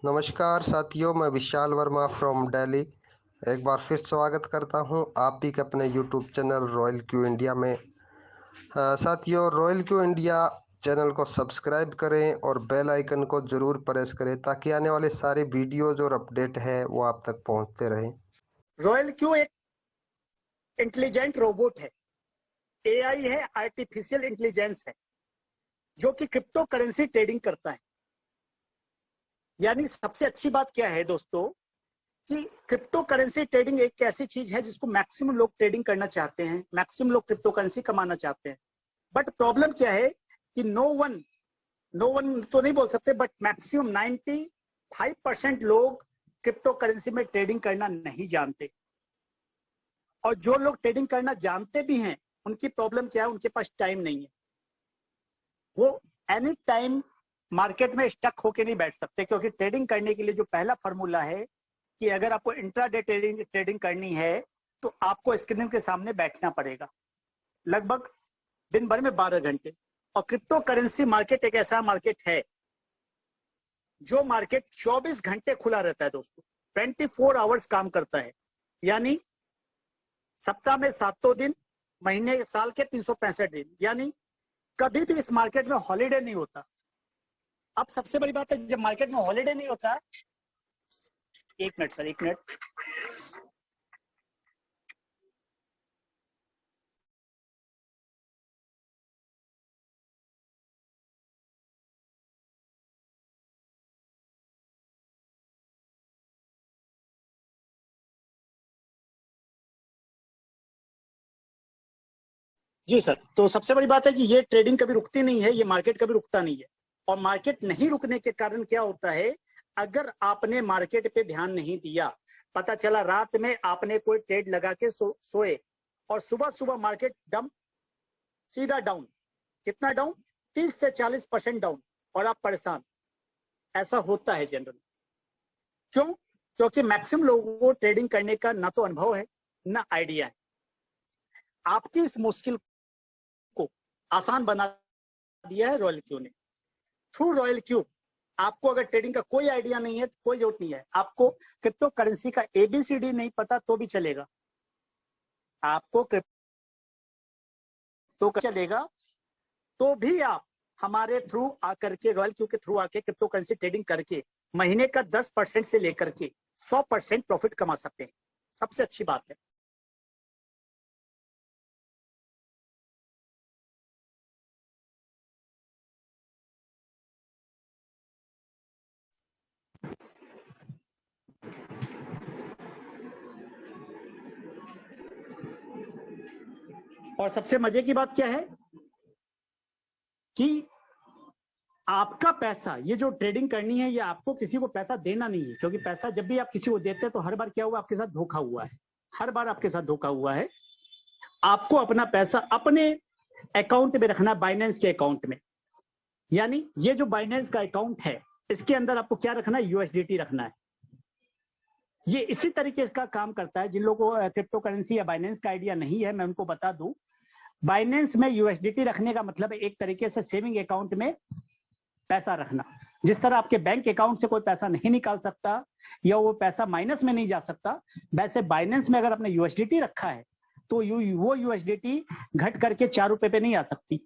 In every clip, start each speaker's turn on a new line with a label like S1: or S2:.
S1: नमस्कार साथियों, मैं विशाल वर्मा फ्रॉम दिल्ली। एक बार फिर स्वागत करता हूं आप भी के अपने YouTube channel royal Q India में। साथियों, रॉयल क्यू इंडिया चैनल को सब्सक्राइब करें और बेल आइकन को ज़रूर प्रेस करें ताकि आने वाले सारे वीडियोज़ और अपडेट है वो आप तक पहुंचते रहें।
S2: रॉयल क्यू एक इंटेलिजेंट रोबोट है, एआई है, आर्टिफिशियल इंटेलिजेंस है, जो कि क्रिप्टो करेंसी ट्रेडिंग करता है। यानी सबसे अच्छी बात क्या है दोस्तों कि क्रिप्टो करेंसी ट्रेडिंग एक ऐसी चीज है जिसको मैक्सिमम लोग ट्रेडिंग करना चाहते हैं, मैक्सिमम लोग क्रिप्टो करेंसी कमाना चाहते हैं। बट प्रॉब्लम क्या है कि नो वन तो नहीं बोल सकते, बट मैक्सिमम 95% लोग क्रिप्टो करेंसी में ट्रेडिंग करना नहीं जानते। और जो लोग ट्रेडिंग करना जानते भी हैं, उनकी प्रॉब्लम क्या है, उनके पास टाइम नहीं है। वो एनी टाइम मार्केट में स्टक होके नहीं बैठ सकते, क्योंकि ट्रेडिंग करने के लिए जो पहला फॉर्मूला है कि अगर आपको इंट्राडे ट्रेडिंग करनी है तो आपको स्क्रीन के सामने बैठना पड़ेगा लगभग दिन भर में 12 घंटे। और क्रिप्टो करेंसी मार्केट एक ऐसा मार्केट है जो मार्केट 24 घंटे खुला रहता है दोस्तों, 24 आवर्स काम करता है। यानी सप्ताह में 7 दिन, महीने साल के 365 दिन, यानी कभी भी इस मार्केट में हॉलीडे नहीं होता। अब सबसे बड़ी बात है, जब मार्केट में हॉलीडे नहीं होता, एक मिनट सर, एक मिनट। जी सर, तो सबसे बड़ी बात है कि ये ट्रेडिंग कभी रुकती नहीं है, ये मार्केट कभी रुकता नहीं है। और मार्केट नहीं रुकने के कारण क्या होता है, अगर आपने मार्केट पे ध्यान नहीं दिया, पता चला रात में आपने कोई ट्रेड लगा के सोए और सुबह सुबह मार्केट डम सीधा डाउन। कितना डाउन? 30 से 40% डाउन, और आप परेशान। ऐसा होता है जनरल। क्यों? क्योंकि मैक्सिमम लोगों को ट्रेडिंग करने का ना तो अनुभव है, ना आइडिया है। आपकी इस मुश्किल को आसान बना दिया है रॉयल क्यू ने। थ्रू रॉयल क्यू आपको अगर ट्रेडिंग का कोई आइडिया नहीं है, कोई जरूरत नहीं है। आपको क्रिप्टो करेंसी का एबीसीडी नहीं पता तो भी चलेगा, आपको क्रिप्टो चलेगा तो भी आप हमारे थ्रू आकर के, रॉयल क्यू के थ्रू आके क्रिप्टो करेंसी ट्रेडिंग करके महीने का 10% से लेकर के 100% प्रॉफिट कमा सकते हैं। सबसे अच्छी बात है। और सबसे मजे की बात क्या है कि आपका पैसा, ये जो ट्रेडिंग करनी है, ये आपको किसी को पैसा देना नहीं है। क्योंकि पैसा जब भी आप किसी को देते हैं तो हर बार क्या हुआ, आपके साथ धोखा हुआ है। हर बार आपके साथ धोखा हुआ है। आपको अपना पैसा अपने अकाउंट में रखना, बाइनेंस के अकाउंट में। यानी ये जो बाइनेंस का अकाउंट है, इसके अंदर आपको क्या रखना है, यूएसडीटी रखना है। ये इसी तरीके का काम करता है। जिन लोगों को क्रिप्टो करेंसी या बाइनेंस का आइडिया नहीं है, मैं उनको बता दूं, बाइनेंस में यूएसडीटी रखने का मतलब है एक तरीके से सेविंग अकाउंट में पैसा रखना। जिस तरह आपके बैंक अकाउंट से कोई पैसा नहीं निकाल सकता या वो पैसा माइनस में नहीं जा सकता, वैसे बाइनेंस में अगर आपने यूएसडीटी रखा है तो वो यूएसडीटी घट करके 4 रुपए पे नहीं आ सकती।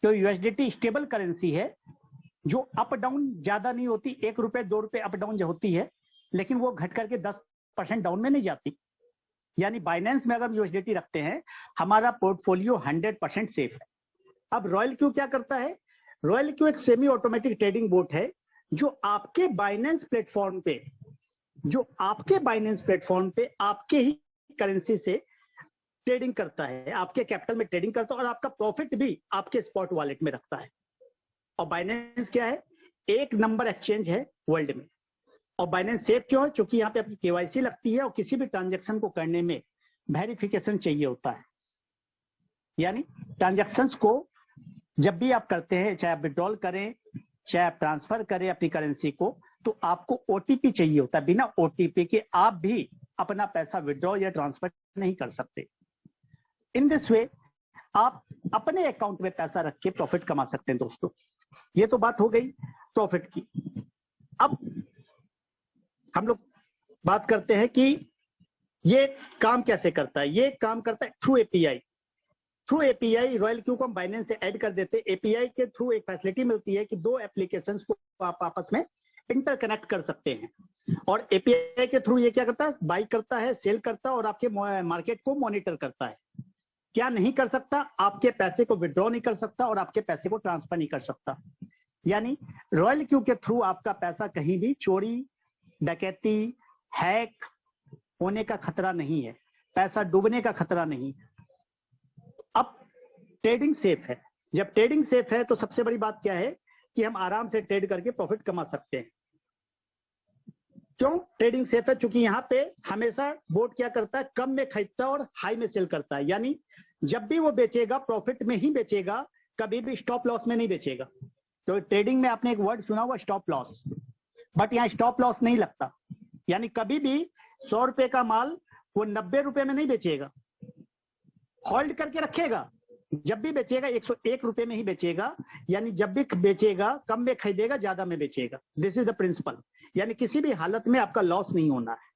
S2: तो यूएसडीटी स्टेबल करेंसी है जो अप डाउन ज्यादा नहीं होती, 1 रुपए 2 रुपए अप डाउन जो होती है, लेकिन वो घट करके 10% डाउन में नहीं जाती। यानी बाइनेंस में अगर यूएसडीटी रखते हैं, हमारा पोर्टफोलियो 100% सेफ है। अब रॉयल क्यू क्या करता है? रॉयल क्यू एक सेमी ऑटोमेटिक ट्रेडिंग बोट है जो आपके बाइनेंस प्लेटफॉर्म पे आपके ही करेंसी से ट्रेडिंग करता है, आपके कैपिटल में ट्रेडिंग करता है, और आपका प्रॉफिट भी आपके स्पॉट वॉलेट में रखता है। और बाइनेंस क्या है? 1 नंबर एक्सचेंज है वर्ल्ड में। और बाइनेंस सेफ क्यों है? क्योंकि यहाँ पे आपकी केवाईसी लगती है और किसी भी ट्रांजेक्शन को करने में वेरिफिकेशन चाहिए होता है। यानी ट्रांजेक्शंस को जब भी आप करते हैं, चाहे आप विड्रॉल करें, चाहे आप ट्रांसफर करें अपनी करेंसी को, तो आपको ओटीपी चाहिए होता है। बिना ओटीपी के आप भी अपना पैसा विड्रॉ या ट्रांसफर नहीं कर सकते। इन दिस वे आप अपने अकाउंट में पैसा रख के प्रॉफिट कमा सकते हैं दोस्तों। ये तो बात हो गई प्रॉफिट की। अब हम लोग बात करते हैं कि ये काम कैसे करता है। ये काम करता है through API. Through API royal Q को हम बाइनेंस से ऐड कर देते हैं। एपीआई के थ्रू एक फैसिलिटी मिलती है कि दो एप्लीकेशंस को आप आपस में इंटरकनेक्ट कर सकते हैं। और एपीआई के थ्रू ये क्या करता है, बाई करता है, सेल करता है और आपके मार्केट को मॉनिटर करता है। क्या नहीं कर सकता, आपके पैसे को विड्रॉ नहीं कर सकता और आपके पैसे को ट्रांसफर नहीं कर सकता। यानी रॉयल क्यू के थ्रू आपका पैसा कहीं भी चोरी, डकैती, हैक होने का खतरा नहीं है, पैसा डूबने का खतरा नहीं है। अब ट्रेडिंग सेफ है। जब ट्रेडिंग सेफ है तो सबसे बड़ी बात क्या है कि हम आराम से ट्रेड करके प्रॉफिट कमा सकते हैं। क्यों ट्रेडिंग सेफ है? क्योंकि यहाँ पे हमेशा बोर्ड क्या करता है, कम में खरीदता है और हाई में सेल करता है। यानी जब भी वो बेचेगा प्रॉफिट में ही बेचेगा, कभी भी स्टॉप लॉस में नहीं बेचेगा। तो ट्रेडिंग में आपने एक वर्ड सुना हुआ स्टॉप लॉस, बट यहाँ स्टॉप लॉस नहीं लगता। यानी कभी भी 100 रुपए का माल वो 90 रुपए में नहीं बेचेगा, होल्ड करके रखेगा। जब भी बेचेगा 101 रुपए में ही बेचेगा। यानी जब भी बेचेगा कम में खरीदेगा, ज्यादा में बेचेगा। This is the principle. यानी किसी भी हालत में आपका लॉस नहीं होना है।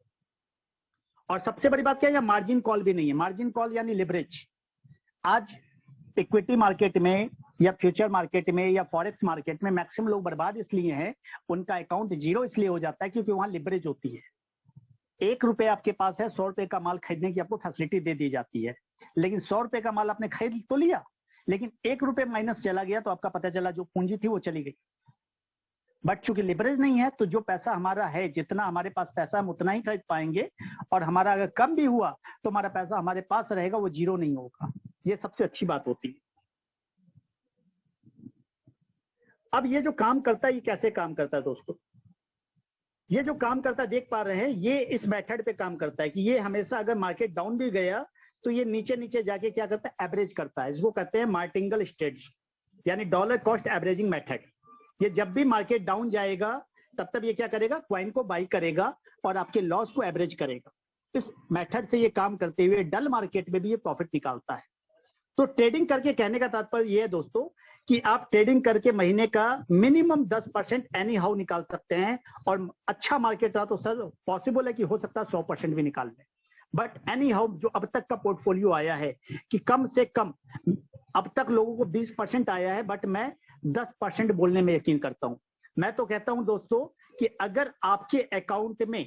S2: और सबसे बड़ी बात क्या है, मार्जिन कॉल भी नहीं है। मार्जिन कॉल यानी लिवरेज। आज इक्विटी मार्केट में या फ्यूचर मार्केट में या फॉरेक्स मार्केट में मैक्सिमम लोग बर्बाद इसलिए हैं, उनका अकाउंट जीरो इसलिए हो जाता है क्योंकि वहां लिवरेज होती है। 1 रुपए आपके पास है, 100 रुपए का माल खरीदने की आपको फैसिलिटी दे दी जाती है। लेकिन 100 रुपए का माल आपने खरीद तो लिया, लेकिन 1 रुपए माइनस चला गया तो आपका पता चला जो पूंजी थी वो चली गई। बट चूंकि लिवरेज नहीं है तो जो पैसा हमारा है, जितना हमारे पास पैसा हम उतना ही खरीद पाएंगे। और हमारा अगर कम भी हुआ तो हमारा पैसा हमारे पास रहेगा, वो जीरो नहीं होगा। ये सबसे अच्छी बात होती है। अब ये जो काम करता है, ये कैसे काम करता है दोस्तों? ये जो काम करता है देख पा रहे हैं, ये इस मेथड पे काम करता है कि ये हमेशा अगर मार्केट डाउन भी गया तो ये नीचे नीचे जाके क्या करता है, एवरेज करता है। इसको कहते हैं मार्टिंगल स्ट्रेटजी, यानी डॉलर कॉस्ट एवरेजिंग मेथड। ये जब भी मार्केट डाउन जाएगा तब तक ये क्या करेगा, क्वाइन को बाई करेगा और आपके लॉस को एवरेज करेगा। इस मेथड से ये काम करते हुए डल मार्केट में भी ये प्रॉफिट निकालता है। तो ट्रेडिंग करके कहने का तात्पर्य ये है दोस्तों कि आप ट्रेडिंग करके महीने का मिनिमम 10% एनी हाउ निकाल सकते हैं। और अच्छा मार्केट रहा तो सर पॉसिबल है कि हो सकता है 100% भी निकाल लें। बट एनी हाउ जो अब तक का पोर्टफोलियो आया है कि कम से कम अब तक लोगों को 20% आया है, बट मैं 10% बोलने में यकीन करता हूं। मैं तो कहता हूं दोस्तों कि अगर आपके अकाउंट में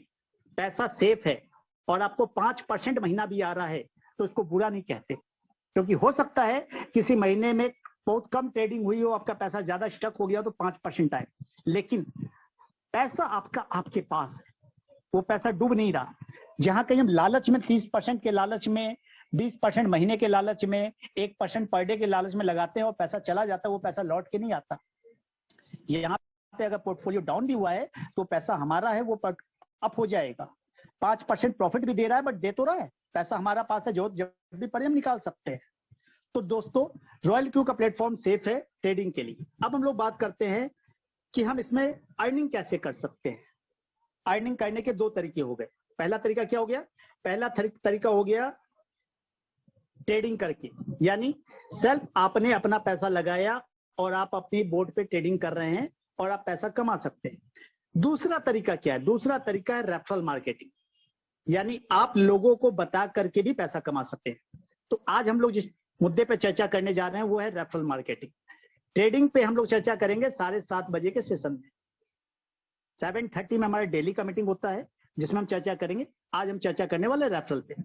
S2: पैसा सेफ है और आपको 5% महीना भी आ रहा है तो उसको बुरा नहीं कहते। क्योंकि हो सकता है किसी महीने में बहुत कम ट्रेडिंग हुई हो, आपका पैसा ज्यादा स्टक हो गया तो 5% आए, लेकिन पैसा आपका आपके पास है, वो पैसा डूब नहीं रहा। जहां कहीं हम लालच में 30% के लालच में, 20% महीने के लालच में, 1% पर डे के लालच में लगाते हैं और पैसा चला जाता है, वो पैसा लौट के नहीं आता। ये यहाँ पे अगर पोर्टफोलियो डाउन भी हुआ है तो पैसा हमारा है, वो अप हो जाएगा। 5% प्रॉफिट भी दे रहा है, बट दे तो रहा है, पैसा हमारा पास है, जो जब भी पड़े हम निकाल सकते हैं। तो दोस्तों रॉयल क्यू का प्लेटफॉर्म सेफ है ट्रेडिंग के लिए। अब हम लोग बात करते हैं कि हम इसमें अर्निंग कैसे कर सकते हैं। अर्निंग करने के 2 तरीके हो गए। पहला तरीका क्या हो गया? पहला तरीका हो गया ट्रेडिंग करके, यानी सेल्फ आपने अपना पैसा लगाया और आप अपनी बोर्ड पे ट्रेडिंग कर रहे हैं और आप पैसा कमा सकते हैं। दूसरा तरीका क्या है? दूसरा तरीका है रेफरल मार्केटिंग, यानी आप लोगों को बता करके भी पैसा कमा सकते हैं। तो आज हम लोग जिस मुद्दे पे चर्चा करने जा रहे हैं वो है रेफरल मार्केटिंग। ट्रेडिंग पे हम लोग चर्चा करेंगे 7:30 बजे के सेशन में। 7:30 में हमारा डेली का मीटिंग होता है जिसमें हम चर्चा करेंगे। आज हम चर्चा करने वाले रेफरल पे।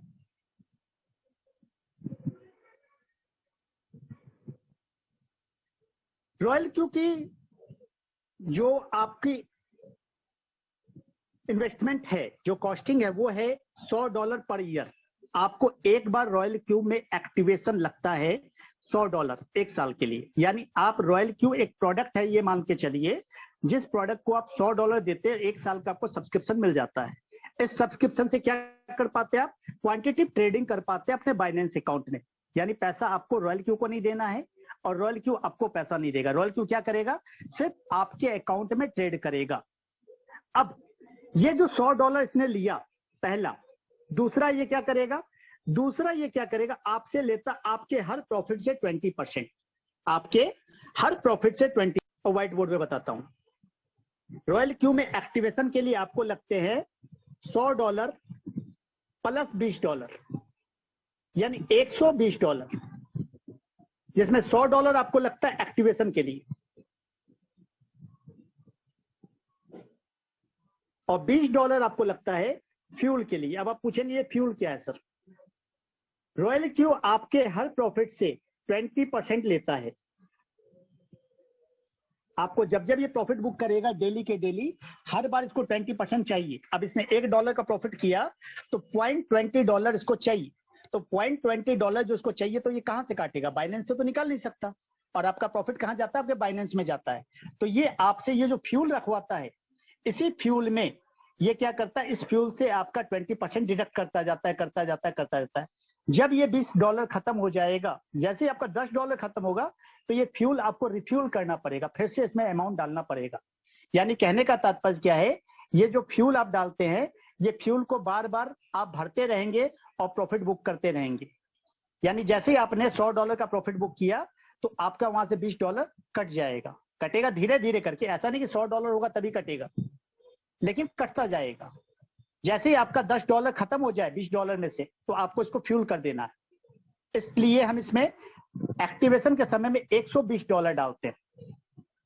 S2: रॉयल क्यू की जो आपकी इन्वेस्टमेंट है, जो कॉस्टिंग है, वो है $100 पर ईयर। आपको एक बार रॉयल क्यू में एक्टिवेशन लगता है $100 1 साल के लिए। यानी आप रॉयल क्यू एक प्रोडक्ट है, ये मान के चलिए, जिस प्रोडक्ट को आप $100 देते हैं, 1 साल का आपको सब्सक्रिप्शन मिल जाता है। इस सब्सक्रिप्शन से क्या कर पाते हैं आप? क्वांटिटेटिव ट्रेडिंग कर पाते हैं अपने बाइनेंस अकाउंट में। यानी पैसा आपको रॉयल क्यू को नहीं देना है और रॉयल क्यू आपको पैसा नहीं देगा। रॉयल क्यू क्या करेगा? सिर्फ आपके अकाउंट में ट्रेड करेगा। अब ये जो $100 इसने लिया पहला, दूसरा ये क्या करेगा? दूसरा ये क्या करेगा? आपसे लेता आपके हर प्रॉफिट से 20%, आपके हर प्रॉफिट से 20। व्हाइट बोर्ड पे बताता हूं। रॉयल क्यू में एक्टिवेशन के लिए आपको लगते हैं $100 प्लस $20, यानी $120, जिसमें $100 आपको लगता है एक्टिवेशन के लिए और $20 आपको लगता है फ्यूल के लिए। अब आप पूछेंगे ये फ्यूल क्या है सर? रॉयल क्यू आपके हर प्रॉफिट से 20% लेता है। आपको जब जब ये प्रॉफिट बुक करेगा डेली के डेली, हर बार इसको 20% चाहिए। अब इसने $1 का प्रॉफिट किया तो $0.20 इसको चाहिए, तो $0.20 जो इसको चाहिए तो ये कहां से काटेगा? बाइनेंस से तो निकाल नहीं सकता। और आपका प्रॉफिट कहां जाता है? आपके बाइनेंस में जाता है। तो ये आपसे ये जो फ्यूल रखवाता है, इसी फ्यूल में ये क्या करता है, इस फ्यूल से आपका 20% डिडक्ट करता जाता है। जब ये $20 खत्म हो जाएगा, जैसे ही आपका $10 खत्म होगा, तो ये फ्यूल आपको रिफ्यूल करना पड़ेगा, फिर से इसमें अमाउंट डालना पड़ेगा। यानी कहने का तात्पर्य क्या है, ये जो फ्यूल आप डालते हैं, ये फ्यूल को बार बार आप भरते रहेंगे और प्रॉफिट बुक करते रहेंगे। यानी जैसे ही आपने $100 का प्रॉफिट बुक किया तो आपका वहां से $20 कट जाएगा। कटेगा धीरे धीरे करके, ऐसा नहीं कि $100 होगा तभी कटेगा, लेकिन कटता जाएगा। जैसे ही आपका $10 खत्म हो जाए $20 में से, तो आपको इसको फ्यूल कर देना है। इसलिए हम इसमें एक्टिवेशन के समय में $120 डालते हैं।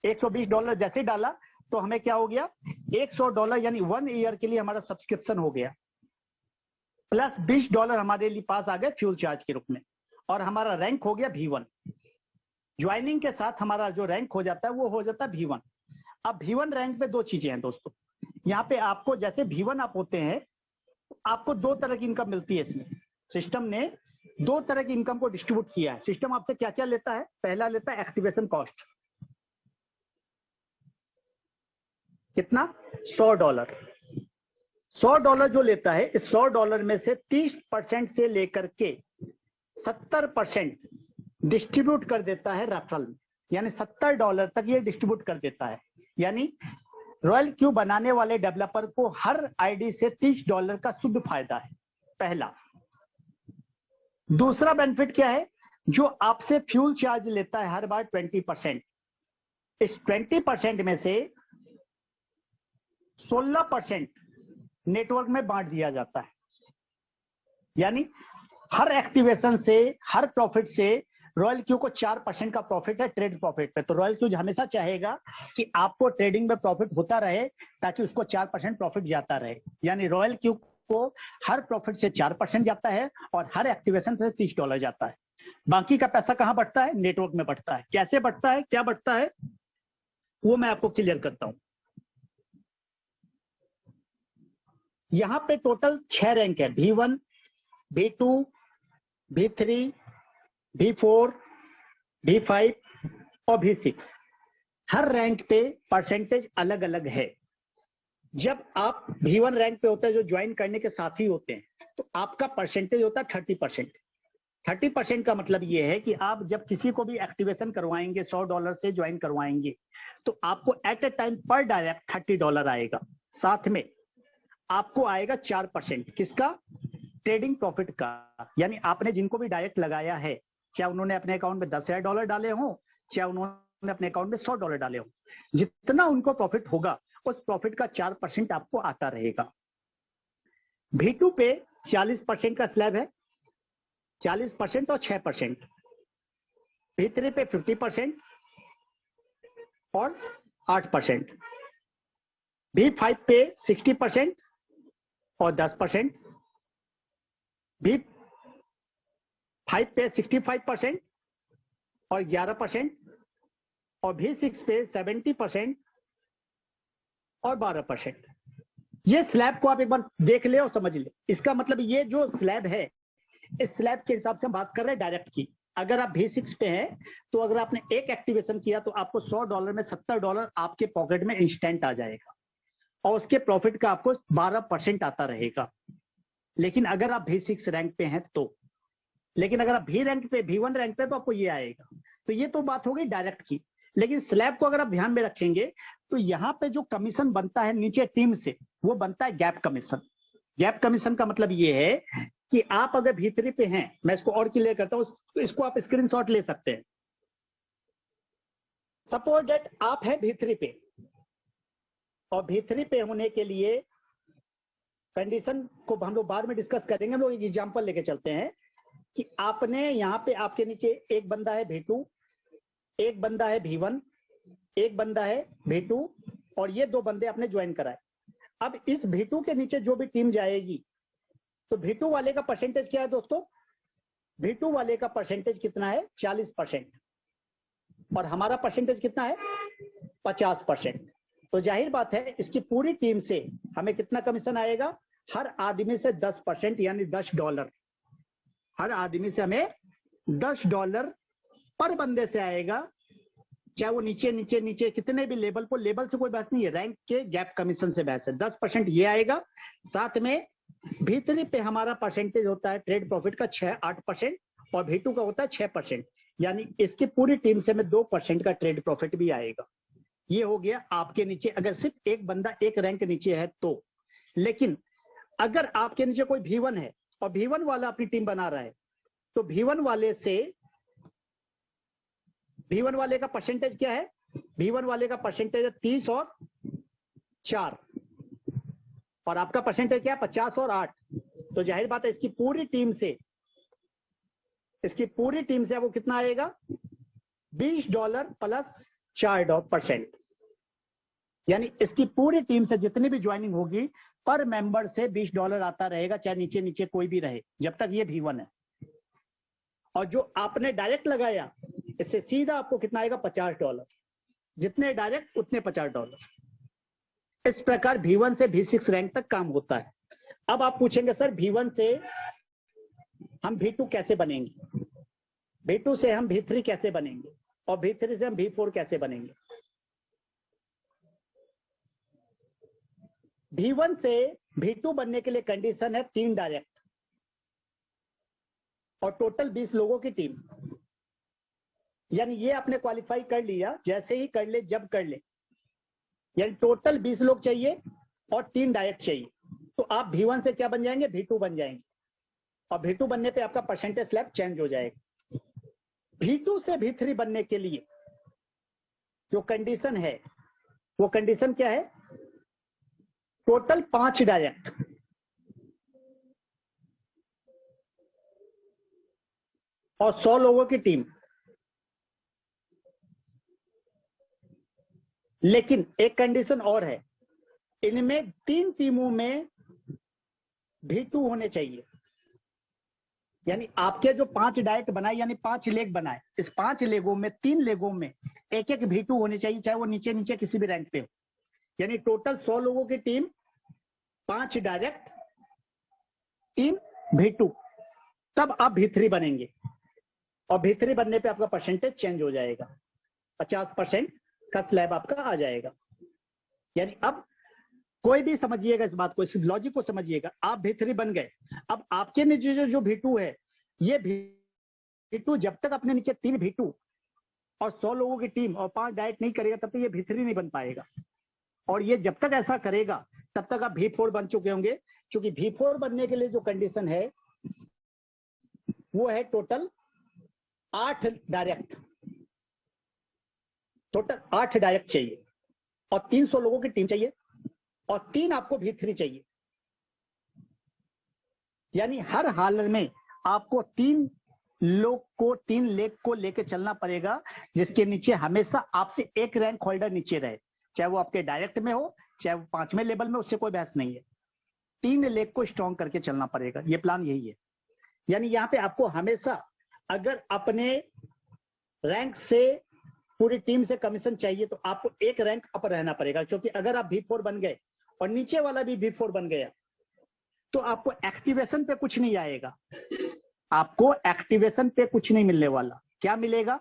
S2: $120 जैसे ही डाला तो हमें क्या हो गया, $100 यानी 1 ईयर के लिए हमारा सब्सक्रिप्शन हो गया, प्लस $20 हमारे लिए पास आ गए फ्यूल चार्ज के रूप में, और हमारा रैंक हो गया V1। ज्वाइनिंग के साथ हमारा जो रैंक हो जाता है वो हो जाता है V1। अब V1 रैंक पे दो चीजें हैं दोस्तों। यहाँ पे आपको जैसे V1 आप होते हैं, आपको दो तरह की इनकम मिलती है। इसमें सिस्टम ने दो तरह की इनकम को डिस्ट्रीब्यूट किया है। सिस्टम आपसे क्या क्या लेता है? पहला लेता है एक्टिवेशन कॉस्ट, कितना? $100। $100 जो लेता है, इस $100 में से 30% से लेकर के 70% डिस्ट्रीब्यूट कर देता है रेफरल में, यानी $70 तक ये डिस्ट्रीब्यूट कर देता है। यानी रॉयल क्यू बनाने वाले डेवलपर को हर आईडी से $30 का शुद्ध फायदा है, पहला। दूसरा बेनिफिट क्या है, जो आपसे फ्यूल चार्ज लेता है हर बार 20%, इस 20% में से 16% नेटवर्क में बांट दिया जाता है। यानी हर एक्टिवेशन से, हर प्रॉफिट से रॉयल क्यू को 4% का प्रॉफिट है ट्रेड प्रॉफिट पे। तो रॉयल क्यू हमेशा चाहेगा कि आपको ट्रेडिंग में प्रॉफिट होता रहे, ताकि उसको 4% प्रॉफिट जाता रहे। यानी रॉयल क्यू को हर प्रॉफिट से 4% जाता है और हर एक्टिवेशन से $30 जाता है। बाकी का पैसा कहां बढ़ता है? नेटवर्क में बढ़ता है। कैसे बढ़ता है, क्या बढ़ता है, वो मैं आपको क्लियर करता हूं। यहां पे टोटल 6 रैंक है, V1, V2, V3, V4, V5 और V6। हर रैंक पे परसेंटेज अलग अलग है। जब आप V1 रैंक पे होते हैं, जो ज्वाइन करने के साथ ही होते हैं, तो आपका परसेंटेज होता है 30%। 30% का मतलब ये है कि आप जब किसी को भी एक्टिवेशन करवाएंगे, $100 से ज्वाइन करवाएंगे, तो आपको एट ए टाइम पर डायरेक्ट $30 आएगा। साथ में आपको आएगा 4%, किसका? ट्रेडिंग प्रॉफिट का। यानी आपने जिनको भी डायरेक्ट लगाया है, चाहे उन्होंने अपने अकाउंट में $10,000 डाले हों, चाहे उन्होंने अपने अकाउंट में $100 डाले हों, जितना उनको प्रॉफिट होगा उस प्रॉफिट का 4% आपको आता रहेगा। V2 पे 40% का स्लैब है, 40% और 6%। V3 पे 50% और 8%। V5 पे 60% और 10%। V5 पे 65% और 11%। और V6 पे 70% और 12%। ये स्लैब को आप एक बार देख ले और समझ ले। इसका मतलब ये जो स्लैब है, इस स्लैब के हिसाब से हम बात कर रहे हैं डायरेक्ट की। अगर आप V6 पे हैं, तो अगर आपने एक एक्टिवेशन किया तो आपको $100 में $70 आपके पॉकेट में इंस्टेंट आ जाएगा, और उसके प्रॉफिट का आपको 12% आता रहेगा। लेकिन अगर आप V6 रैंक पे हैं तो, लेकिन अगर आप V1 रैंक पे तो आपको ये आएगा। तो ये तो बात हो गई डायरेक्ट की। लेकिन स्लैब को अगर आप ध्यान में रखेंगे, तो यहाँ पे जो कमीशन बनता है नीचे टीम से, वो बनता है गैप कमीशन। गैप कमीशन का मतलब ये है कि आप अगर V3 पे हैं, मैं इसको और क्लियर करता हूँ, इसको आप स्क्रीनशॉट ले सकते हैं। सपोज दैट आप है V3 पे, और V3 पे होने के लिए कंडीशन को हम लोग बाद में डिस्कस करेंगे। हम लोग एक एग्जांपल लेके चलते हैं कि आपने यहाँ पे आपके नीचे एक बंदा है V2, एक बंदा है V1, एक बंदा है V2 और ये 2 बंदे आपने ज्वाइन कराए। अब इस V2 के नीचे जो भी टीम जाएगी तो V2 वाले का परसेंटेज क्या है दोस्तों? V2 वाले का परसेंटेज कितना है? 40%। और हमारा परसेंटेज कितना है? 50%। तो जाहिर बात है इसकी पूरी टीम से हमें कितना कमीशन आएगा? हर आदमी से 10% यानी $10। हर आदमी से हमें $10 पर बंदे से आएगा, चाहे वो नीचे नीचे नीचे कितने भी लेवल को, लेवल से कोई बात नहीं है, रैंक के गैप कमीशन से बहस है। 10% ये आएगा, साथ में भीतरी पे हमारा परसेंटेज होता है ट्रेड प्रॉफिट का 6-8% और V2 का होता है 6%, यानी इसकी पूरी टीम से में 2% का ट्रेड प्रॉफिट भी आएगा। ये हो गया आपके नीचे अगर सिर्फ एक बंदा एक रैंक नीचे है तो। लेकिन अगर आपके नीचे कोई V1 है और V1 वाला अपनी टीम बना रहा है तो V1 वाले का परसेंटेज क्या है? V1 वाले का परसेंटेज है 30 और 4 और आपका परसेंटेज क्या है? 50 और 8। तो जाहिर बात है इसकी पूरी टीम से वो कितना आएगा? $20 प्लस 4%। यानी इसकी पूरी टीम से जितनी भी ज्वाइनिंग होगी पर मेंबर से $20 आता रहेगा, चाहे नीचे नीचे कोई भी रहे, जब तक ये V1 है। और जो आपने डायरेक्ट लगाया इससे सीधा आपको कितना आएगा? $50। जितने डायरेक्ट उतने $50। इस प्रकार V1 से V6 रैंक तक काम होता है। अब आप पूछेंगे सर V1 से हम V2 कैसे बनेंगे, V2 से हम V3 कैसे बनेंगे और V3 से हम V4 कैसे बनेंगे? V1 से V2 बनने के लिए कंडीशन है 3 डायरेक्ट और टोटल 20 लोगों की टीम। यानी ये आपने क्वालिफाई कर लिया, जैसे ही कर ले जब कर ले, यानी टोटल 20 लोग चाहिए और 3 डायरेक्ट चाहिए। तो आप V1 से क्या बन जाएंगे? V2 बन जाएंगे और V2 बनने पे आपका परसेंटेज स्लैब चेंज हो जाएगा। V2 से V3 बनने के लिए जो कंडीशन है वो कंडीशन क्या है? टोटल 5 डायरेक्ट और 100 लोगों की टीम। लेकिन एक कंडीशन और है, इनमें 3 टीमों में V2 होने चाहिए। यानी आपके जो 5 डायरेक्ट बनाए यानी 5 लेग बनाए, इस 5 लेगों में 3 लेगों में एक एक V2 होने चाहिए, चाहे वो नीचे नीचे किसी भी रैंक पे हो। यानी टोटल 100 लोगों की टीम, 5 डायरेक्ट, 3 V2, तब आप V3 बनेंगे और V3 बनने पे आपका परसेंटेज चेंज हो जाएगा, 50% का स्लैब आपका आ जाएगा। यानी अब कोई भी समझिएगा इस बात को, इस लॉजिक को समझिएगा। आप V3 बन गए, अब आपके नीचे जो V2 है, ये V2 जब तक अपने नीचे 3 V2 और 100 लोगों की टीम और 5 डायरेक्ट नहीं करेगा तब तक ये V3 नहीं बन पाएगा। और ये जब तक ऐसा करेगा तब तक आप V4 बन चुके होंगे, क्योंकि V4 बनने के लिए जो कंडीशन है वो है टोटल 8 डायरेक्ट। टोटल 8 डायरेक्ट चाहिए और 300 लोगों की टीम चाहिए और 3 आपको V3 चाहिए। यानी हर हाल में आपको 3 लेग को लेके चलना पड़ेगा, जिसके नीचे हमेशा आपसे एक रैंक होल्डर नीचे रहे, चाहे वो आपके डायरेक्ट में हो चाहे वो 5वें लेवल में, उससे कोई बहस नहीं है। 3 लेग को स्ट्रॉन्ग करके चलना पड़ेगा, ये प्लान यही है। यानी यहाँ पे आपको हमेशा अगर अपने रैंक से पूरी टीम से कमीशन चाहिए तो आपको एक रैंक अप रहना पड़ेगा, क्योंकि अगर आप V4 बन गए और नीचे वाला भी V4 बन गया तो आपको एक्टिवेशन पे कुछ नहीं आएगा, आपको एक्टिवेशन पे कुछ नहीं मिलने वाला। क्या मिलेगा?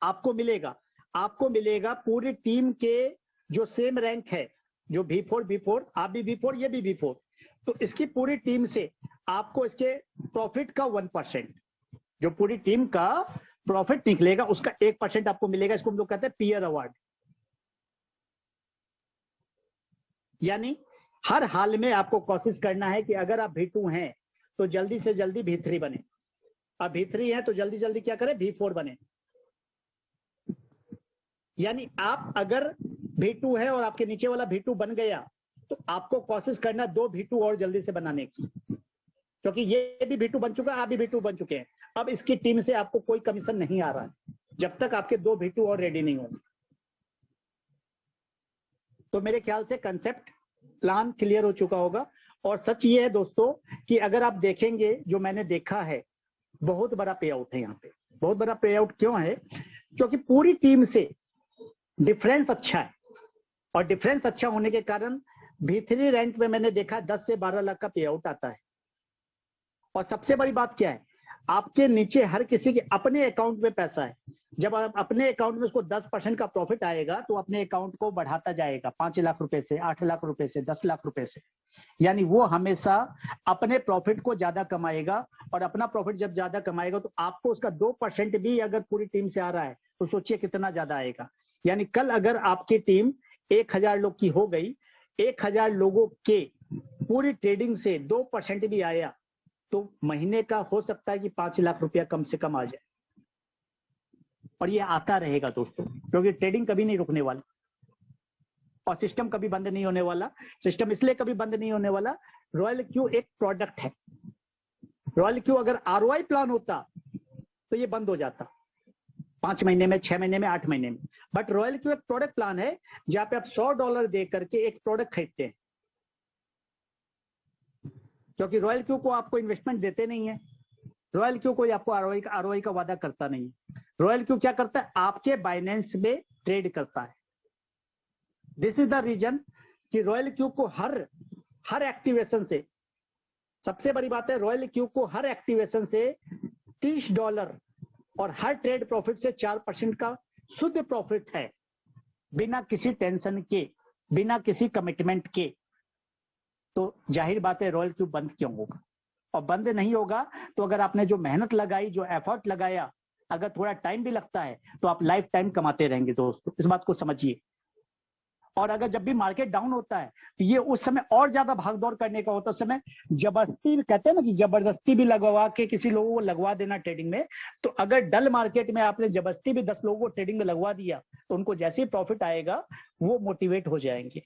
S2: आपको मिलेगा पूरी टीम के जो सेम रैंक है, जो V4 आप भी V4 ये भी V4, तो इसकी पूरी टीम से आपको इसके प्रॉफिट का 1%, जो पूरी टीम का प्रॉफिट निकलेगा उसका 1% आपको मिलेगा। इसको हम लोग कहते हैं पीयर अवार्ड। यानी हर हाल में आपको कोशिश करना है कि अगर आप V2 हैं तो जल्दी से जल्दी V3 बने, अब V3 है तो जल्दी जल्दी क्या करें? V4 बने। यानी आप अगर V2 है और आपके नीचे वाला V2 बन गया तो आपको कोशिश करना 2 V2 और जल्दी से बनाने की, क्योंकि ये भी V2 बन चुका है, आप भी V2 बन चुके हैं। अब इसकी टीम से आपको कोई कमीशन नहीं आ रहा है जब तक आपके 2 V2 और रेडी नहीं होंगे। तो मेरे ख्याल से कंसेप्ट प्लान क्लियर हो चुका होगा। और सच ये है दोस्तों कि अगर आप देखेंगे, जो मैंने देखा है, बहुत बड़ा पे आउट है यहाँ पे। बहुत बड़ा पे आउट क्यों है? क्योंकि पूरी टीम से डिफरेंस अच्छा है, और डिफरेंस अच्छा होने के कारण V3 रैंक में मैंने देखा 10 से 12 लाख का पे आउट आता है। और सबसे बड़ी बात क्या है, आपके नीचे हर किसी के अपने अकाउंट में पैसा है। जब आप अपने अकाउंट में उसको 10% का प्रॉफिट आएगा तो अपने अकाउंट को बढ़ाता जाएगा 5 लाख रुपए से, 8 लाख रुपए से, 10 लाख रुपए से। यानी वो हमेशा अपने प्रॉफिट को ज्यादा कमाएगा, और अपना प्रॉफिट जब ज्यादा कमाएगा तो आपको उसका 2% भी अगर पूरी टीम से आ रहा है तो सोचिए कितना ज्यादा आएगा। यानी कल अगर आपकी टीम 1000 लोग की हो गई, 1000 लोगों के पूरी ट्रेडिंग से 2% भी आया तो महीने का हो सकता है कि 5 लाख रुपया कम से कम आ जाए। और ये आता रहेगा दोस्तों, क्योंकि ट्रेडिंग कभी नहीं रुकने वाली और सिस्टम कभी बंद नहीं होने वाला। सिस्टम इसलिए कभी बंद नहीं होने वाला, रॉयल क्यू एक प्रोडक्ट है। रॉयल क्यू अगर ROI प्लान होता तो ये बंद हो जाता 5 महीने में, 6 महीने में, 8 महीने में। बट रॉयल क्यू एक प्रोडक्ट प्लान है जहां पे आप $100 दे करके एक प्रोडक्ट खरीदते हैं, क्योंकि रॉयल क्यू को आपको इन्वेस्टमेंट देते नहीं है। रॉयल क्यू कोई आपको ROI का वादा करता नहीं है। रॉयल क्यू क्या करता है? आपके बाइनेंस में ट्रेड करता है। दिस इज द रीजन कि रॉयल क्यू को हर एक्टिवेशन से, सबसे बड़ी बात है, रॉयल क्यू को हर एक्टिवेशन से $30 और हर ट्रेड प्रॉफिट से 4% का शुद्ध प्रॉफिट है, बिना किसी टेंशन के, बिना किसी कमिटमेंट के। तो जाहिर बात है रॉयल क्यू बंद क्यों होगा? और बंद नहीं होगा तो अगर आपने जो मेहनत लगाई, जो एफर्ट लगाया, अगर थोड़ा टाइम भी लगता है तो आप लाइफ टाइम कमाते रहेंगे दोस्तों, इस बात को समझिए। और अगर जब भी मार्केट डाउन होता है तो ये उस समय और ज्यादा भागदौड़ करने का होता है। उस समय जबरदस्ती, कहते हैं ना कि जबरदस्ती भी लगवा के किसी लोगों को लगवा देना ट्रेडिंग में। तो अगर डल मार्केट में आपने जबरदस्ती भी 10 लोगों को ट्रेडिंग में लगवा दिया तो उनको जैसे ही प्रॉफिट आएगा वो मोटिवेट हो जाएंगे।